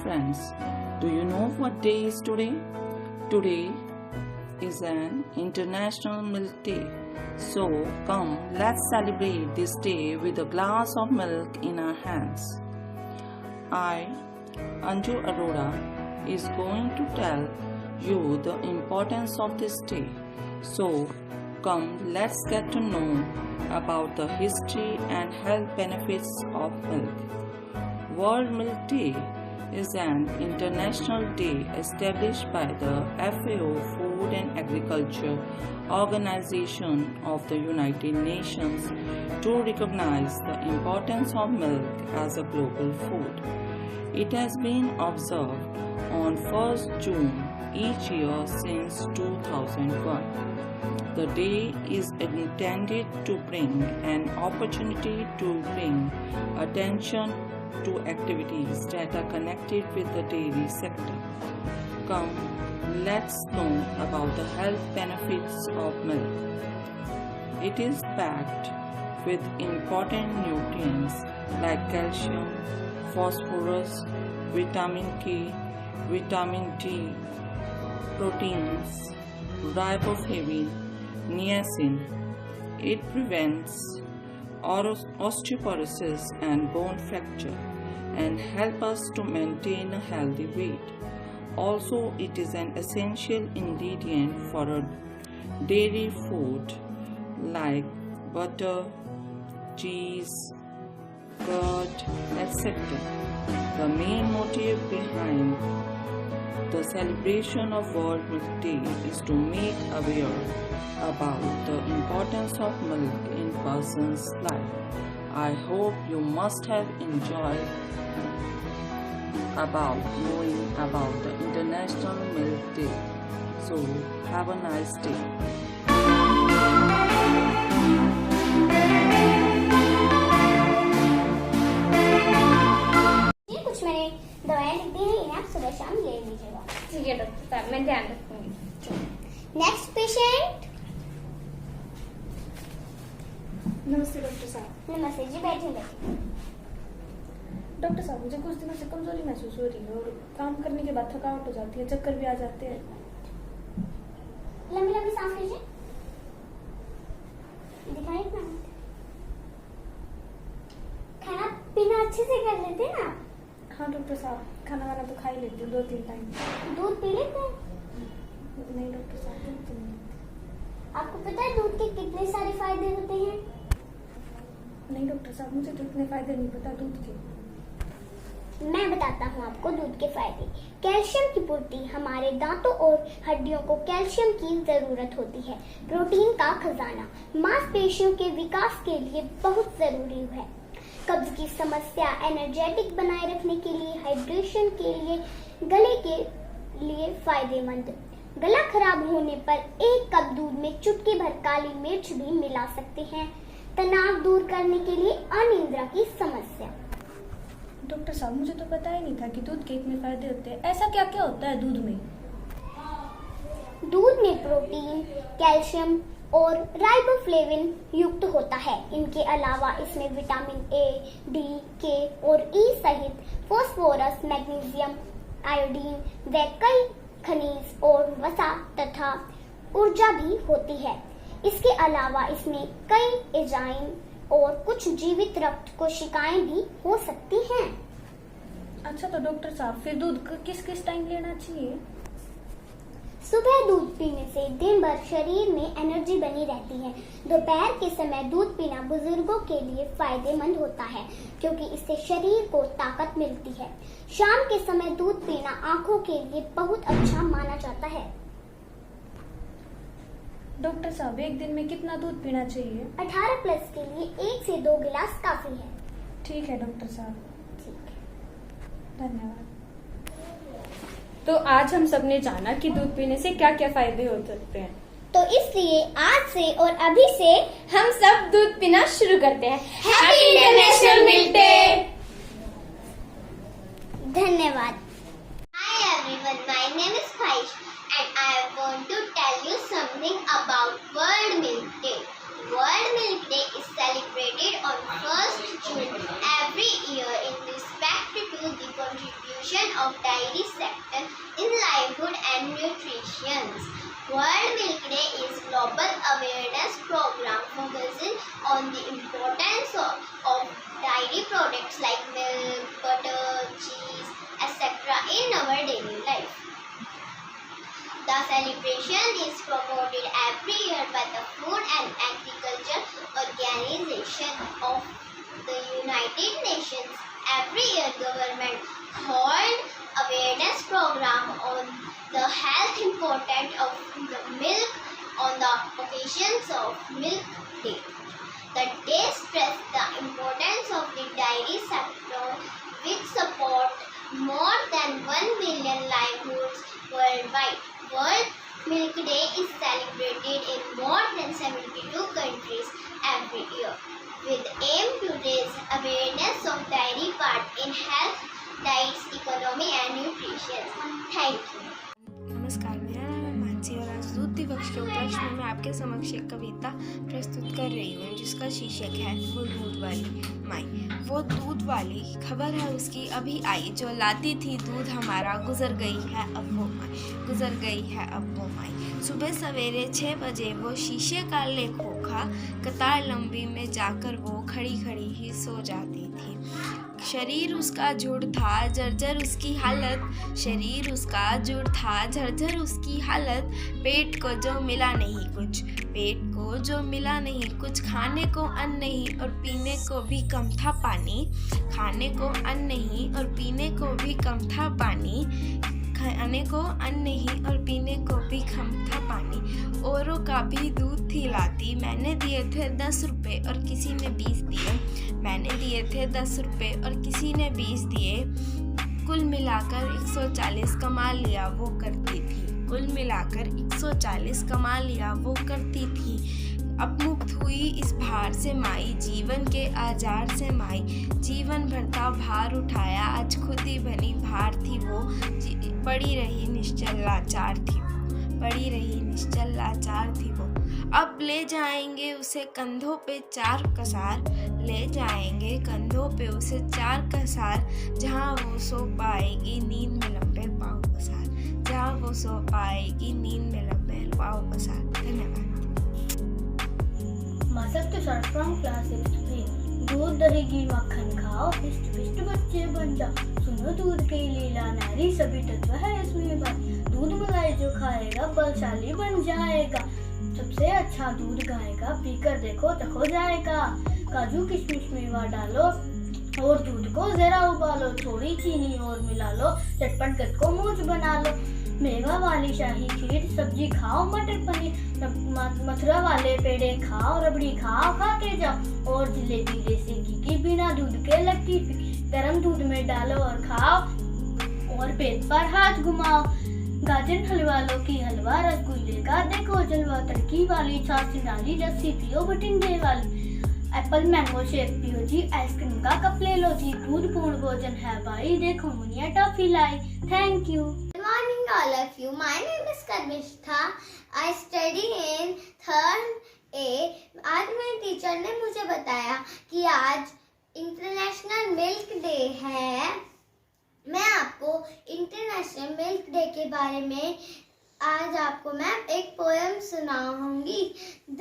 friends, do you know what day is today? Today is an International Milk Day. So come, let's celebrate this day with a glass of milk in our hands. I, Anju Arora, is going to tell you the importance of this day. So come, let's get to know about the history and health benefits of milk. World Milk Day is an international day established by the FAO, Food and Agriculture Organization of the United Nations, to recognize the importance of milk as a global food. It has been observed on 1st June each year since 2001. The day is intended to bring an opportunity to bring attention to activities that are connected with the dairy sector. Come, let's know about the health benefits of milk. It is packed with important nutrients like calcium, phosphorus, vitamin K, vitamin D, proteins, riboflavin, niacin. It prevents osteoporosis and bone fracture and help us to maintain a healthy weight. Also, it is an essential ingredient for a dairy food like butter, cheese, curd, etc. The main motive behind the celebration of World Milk Day is to make aware about the importance of milk in person's life. I hope you must have enjoyed about knowing about the International Milk Day. So have a nice day. कुछ मैंने दवाएं लिख दी हैं, आप सुबह शाम ले लीजिएगा। ठीक है डॉक्टर साहब, मैं ध्यान रखूंगी। Next patient. नमस्ते डॉक्टर साहब। नमस्ते जी, बैठे। डॉक्टर साहब, मुझे कुछ दिनों से कमजोरी महसूस हो रही है और काम करने के बाद थकावट हो जाती है, चक्कर भी आ जाते हैं। लंबी लंबी सांस लीजिए। दिखाई इतना। खाना पीना अच्छे से कर लेते हैं ना? हाँ डॉक्टर साहब, खाना वाना तो खा ही लेती हूँ 2-3 टाइम। दूध पी लेते हैं? नहीं डॉक्टर साहब, दूध तो नहीं। आपको पता है दूध के कितने सारे फायदे होते हैं? नहीं डॉक्टर साहब, मुझे तो इतने फायदे नहीं पता दूध के। मैं बताता हूँ आपको दूध के फायदे। कैल्शियम की पूर्ति, हमारे दांतों और हड्डियों को कैल्शियम की जरूरत होती है। प्रोटीन का खजाना, मांसपेशियों के विकास के लिए बहुत जरूरी है। कब्ज की समस्या, एनर्जेटिक बनाए रखने के लिए, हाइड्रेशन के लिए, गले के लिए फायदेमंद। गला खराब होने पर 1 कप दूध में चुटकी भर काली मिर्च भी मिला सकते हैं। तनाव दूर करने के लिए, अनिद्रा की समस्या। डॉक्टर साहब, मुझे तो पता ही नहीं था कि दूध के इतने फायदे होते हैं। ऐसा क्या क्या होता है दूध में? दूध में प्रोटीन, कैल्शियम और राइबोफ्लेविन युक्त होता है। इनके अलावा इसमें विटामिन ए, डी, के और ई सहित फास्फोरस, मैग्नीशियम, आयोडीन व कई खनिज और वसा तथा ऊर्जा भी होती है। इसके अलावा इसमें कई एंजाइम और कुछ जीवित रक्त कोशिकाएं भी हो सकती हैं। अच्छा, तो डॉक्टर साहब फिर दूध किस किस टाइम लेना चाहिए? सुबह दूध पीने से दिन भर शरीर में एनर्जी बनी रहती है। दोपहर के समय दूध पीना बुजुर्गों के लिए फायदेमंद होता है क्योंकि इससे शरीर को ताकत मिलती है। शाम के समय दूध पीना आंखों के लिए बहुत अच्छा माना जाता है। डॉक्टर साहब, एक दिन में कितना दूध पीना चाहिए? 18 प्लस के लिए 1 से 2 गिलास काफी है। ठीक है डॉक्टर साहब। ठीक है, धन्यवाद। तो आज हम सबने जाना कि दूध पीने से क्या क्या फायदे हो सकते हैं। तो इसलिए आज से और अभी से हम सब दूध पीना शुरू करते हैं। Happy international milk day. धन्यवाद। Hi everyone, my name is Faish and I want to tell you something about World Milk Day. World Milk Day is celebrated on 1st June every year in respect to the contribution contribution of dairy sector in livelihood and nutrition. World Milk Day is global awareness program focusing on the importance of dairy products like milk, butter, cheese, etc. in our daily life. The celebration is promoted every year by the Food and Agriculture Organization of the United Nations. Every year, government hold awareness program on the health importance of the milk on the occasions of Milk Day. The day stress the importance of the dairy sector, which support more than 1 million livelihoods worldwide. World Milk Day is celebrated in more than 72 countries every year, with aim to raise awareness of dairy part in health, diets, economy and nutrition. Thank you. नमस्कार, मेरा नाम है मानसी और आज दूध दिवस के उपलक्ष्य में मैं आपके समक्ष एक कविता प्रस्तुत कर रही हूँ जिसका शीर्षक है वो दूध वाली माई। वो दूध वाली खबर है उसकी अभी आई, जो लाती थी दूध हमारा, गुजर गई है अब वो माई, गुजर गई है अब वो माई। सुबह सवेरे 6 बजे वो शीशे का ले खोखा, कतार लंबी में जाकर वो खड़ी खड़ी ही सो जाती थी। शरीर उसका जुड़ था, जर्जर उसकी हालत, शरीर उसका जुड़ था, जर्जर उसकी हालत। पेट को जो मिला नहीं कुछ, पेट को जो मिला नहीं कुछ, खाने को अन्न नहीं और पीने को भी कम था पानी, खाने को अन्न नहीं और पीने को भी कम था पानी, खाने को अन्न नहीं और पीने को भी कम था पानी। औरों का भी दूध थी लाती, मैंने दिए थे 10 रुपये और किसी ने 20 दिए, मैंने दिए थे 10 रुपये और किसी ने 20 दिए। कुल मिलाकर 140 कमा लिया वो करती थी, कुल मिलाकर 140 कमा लिया वो करती थी। अब मुक्त हुई इस भार से माई, जीवन के आजार से माई, जीवन भर का भार उठाया, आज खुद ही बनी भार थी वो, पड़ी रही निश्चल लाचार थी वो, पड़ी रही निश्चल लाचार थी वो। अब ले जाएंगे उसे कंधों पे 4 कसार, ले जाएंगे कंधों पे उसे 4 कसार, जहाँ वो सो पाएगी नींद में लंबे पाँव पसार, जहाँ वो सो पाएगी नींद में लंबे पाँव पसार। धन्यवाद। मास्टर सर फ्रॉम क्लास 6 दूध दही घी मक्खन खाओ, हिस्ट पिस्ट बच्चे बन जाओ, सुनो दूध की लीला नारी, सभी तत्व है इसमें बात, दूध मलाई जो खाएगा बलशाली बन जाएगा, सबसे अच्छा दूध गाय का, पीकर देखो तक हो जाएगा। काजू किशमिश मेवा डालो और दूध को जरा उबालो, थोड़ी चीनी और मिला लो, चटपट गद को मूंछ बना लो। मेवा वाली शाही खीर, सब्जी खाओ मटर पनीर, मथुरा वाले पेड़े खाओ, रबड़ी खाओ खा के जाओ, और जलेबी देसी घी की बिना दूध के लगती गरम दूध में डालो और खाओ, और पेट पर हाथ घुमाओ। गाजर हलवा लो की हलवा, रसगुल्ले का देखो जलवा, तड़की वाली छाछ डाली, लस्सी पियो बटिंडे वाली, एप्पल मैंगो शेक पियो जी, आइसक्रीम का कप ले लो जी, दूध पूर्ण भोजन है भाई, देखो Muniya toffee lie. Thank you. Good morning all of you. My name is Karmishta. I study in 3rd A. आज मेरे टीचर ने मुझे बताया कि आज इंटरनेशनल मिल्क डे है। मैं आपको इंटरनेशनल मिल्क डे के बारे में आज आपको मैं एक पोएम सुनाऊंगी।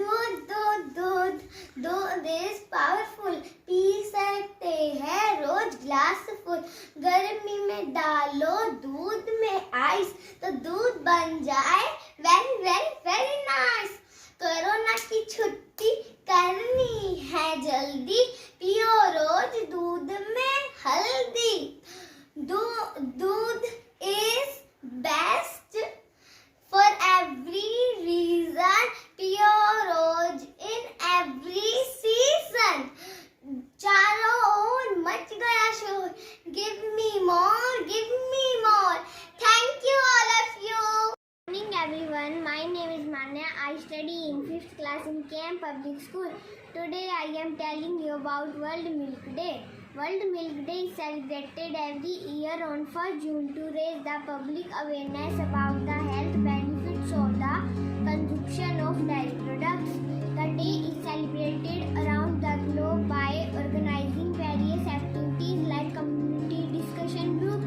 दूध दूध दूध दूध इज पावरफुल, पी सकते हैं रोज ग्लास फुल, गर्मी में डालो दूध में आइस, तो दूध बन जाए very very very nice. Corona की छुट्टी करनी है जल्दी, पियो रोज दूध में हल्दी, दूध is best for every reason, pure rose in every season. चारों ओर मच गया शोर, give me more, give me more. Thank you all of you. Good morning everyone, my name is Manya. I study in 5th class in KM Public School. Today I am telling you about World Milk Day. World Milk Day is celebrated every year on 1st June to raise the public awareness about the health benefits of the consumption of dairy products. The day is celebrated around the globe by organizing various activities like community discussion groups,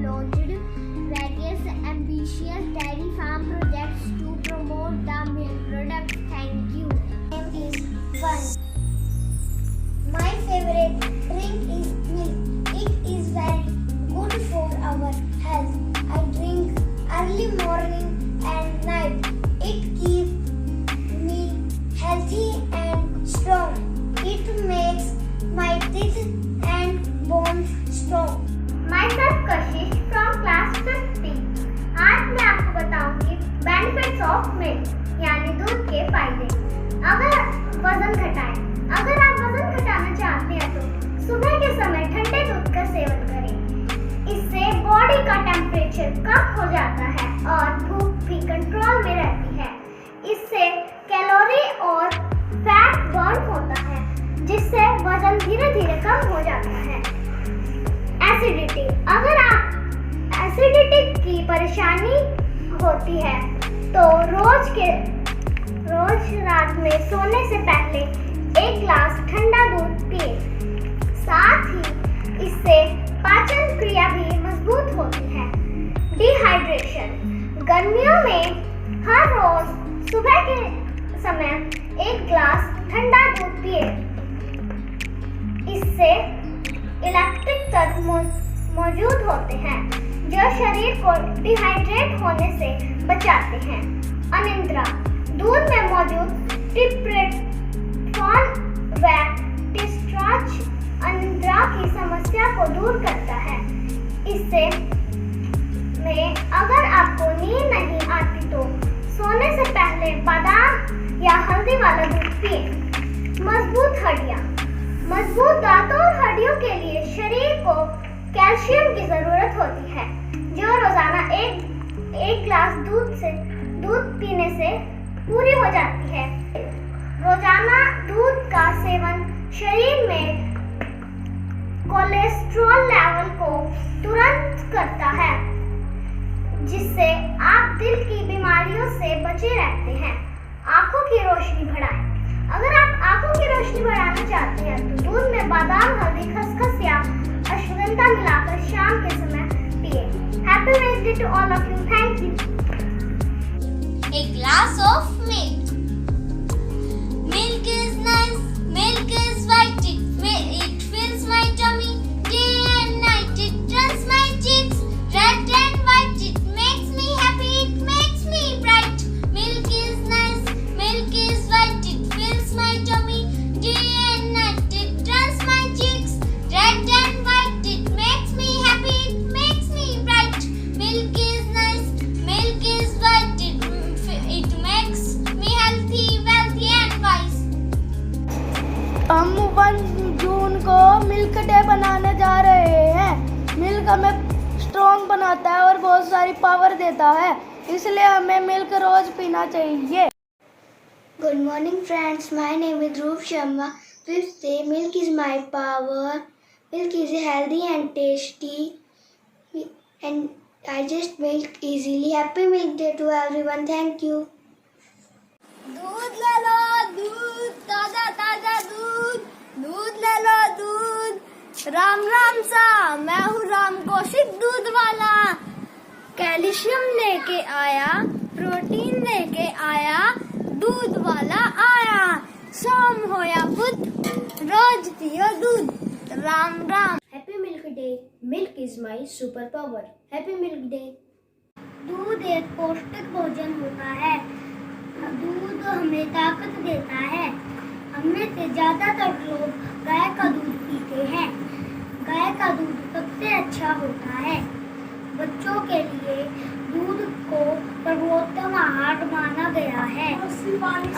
launched various ambitious dairy farm projects to promote the milk product. Thank you. Name is Fun. My favorite drink is milk. It is very good for our health. I drink early morning and night. It keeps me healthy and strong. It makes my teeth and bones strong. Myself Kashish from class 50. आज मैं आपको बताऊंगी benefits of milk यानी दूध के फायदे। अगर वजन घटाएं, अगर आप वजन घटाना चाहते हैं तो सुबह के समय ठंडे दूध का सेवन करें। इससे बॉडी का टेम्परेचर कम हो जाता है और भूख भी कंट्रोल में रहती है। इससे कैलोरी और फैट बर्न होता है जिससे वजन धीरे धीरे कम हो जाता है। एसिडिटी, अगर आप एसिडिटी की परेशानी होती है तो रोज रात में सोने से पहले 1 ग्लास ठंडा दूध पिए। साथ ही इससे पाचन क्रिया भी मजबूत होती है। डिहाइड्रेशन, गर्मियों में हर रोज सुबह के समय 1 ग्लास ठंडा दूध पिए। इससे इलेक्ट्रिक तत्व मौजूद होते हैं जो शरीर को डिहाइड्रेट होने से बचाते हैं। अनिद्रा, दूध में मौजूद ट्रिप्टोफैन व टेस्टोस्टेरोन अनिद्रा की समस्या को दूर करता है। इससे अगर आपको नींद नहीं आती तो सोने से पहले बादाम या हल्दी वाला दूध पिए। मजबूत हड्डियां, मजबूत दांतों और हड्डियों के लिए शरीर को कैल्शियम की जरूरत होती है जो रोजाना एक ग्लास दूध पीने से पूरी हो जाती है। रोजाना दूध का सेवन शरीर में कोलेस्ट्रॉल लेवल को तुरंत करता है जिससे आप दिल की बीमारियों से बचे रहते हैं। आंखों की रोशनी बढ़ाएं, अगर आप आंखों की रोशनी बढ़ाना चाहते हैं तो दूध में बादाम, हल्दी, खसखस या अश्वगंधा मिलाकर शाम के समय पिए। Happy Wednesday to all of you. Thank you. A glass of milk. Milk is nice. Milk is white. It fills my tummy day and night. It turns my cheeks red and white. It makes me happy. It makes me bright. Milk is nice. Milk is white. It fills my tummy day and night. It turns my cheeks red and white. It makes me happy. It makes me bright. Milk is nice. Milk is white. It makes me healthy, wealthy and wise. हम 1 जून को milk day बनाने जा रहे हैं। Milk हमें strong बनाता है और बहुत सारी पावर देता है, इसलिए हमें मिल्क रोज पीना चाहिए। Good morning friends, my name is Dhruv Sharma. Please say milk is my power. Milk is healthy and tasty and digest milk easily. Happy milk day to everyone. Thank you. दूध ले लो दूध, ताजा ताजा दूध, दूध ले लो दूध। राम राम सा, मैं हूँ राम कौशिक दूध वाला। कैल्शियम लेके आया, प्रोटीन लेके आया, दूध वाला आया। सोम होया बुध, रोज पियो दूध। Ram Ram. Happy milk day. Milk is my super power. Happy milk day. दूध एक पौष्टिक भोजन होता है। दूध हमें ताकत देता है। हममें से ज्यादातर लोग गाय का दूध पीते हैं। गाय का दूध सबसे अच्छा होता है। बच्चों के लिए दूध को सर्वोत्तम आहार माना गया है।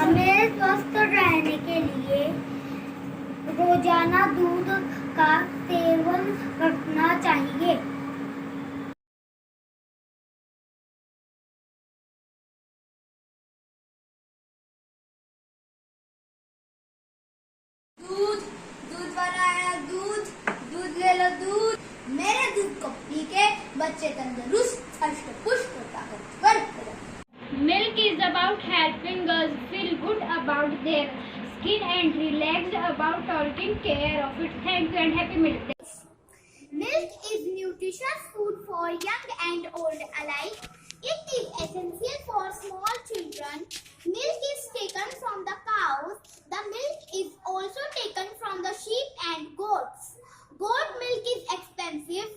हमें स्वस्थ रहने के लिए रोजाना दूध का सेवन करना चाहिए। दूध वाला आया दूध ले लो दूध। मेरे दूध को पी के बच्चे तंदुरुस्त, हष्ट पुष्ट, ताकतवर हो जाते। Milk is about helping us feel good about their skin and relaxed about taking care of it. Thank you and happy milk day. Milk is nutritious food for young and old alike. It is essential for small children. Milk is taken from the cows. The milk is also taken from the sheep and goats. Goat milk is expensive.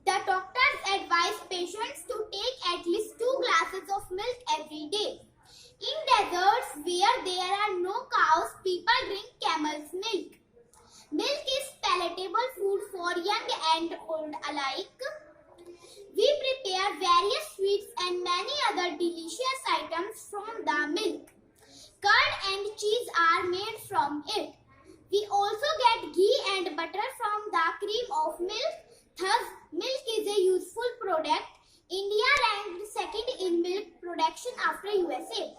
The doctors advise patients to take at least 2 glasses of milk every day. In deserts where there are no cows, people drink camel's milk. Milk is palatable food for young and old alike. We prepare various sweets and many other delicious items from the milk. Curd and cheese are made from it. We also get ghee and butter from the cream of milk. Thus, milk is a useful product. India ranked second in milk production after USA.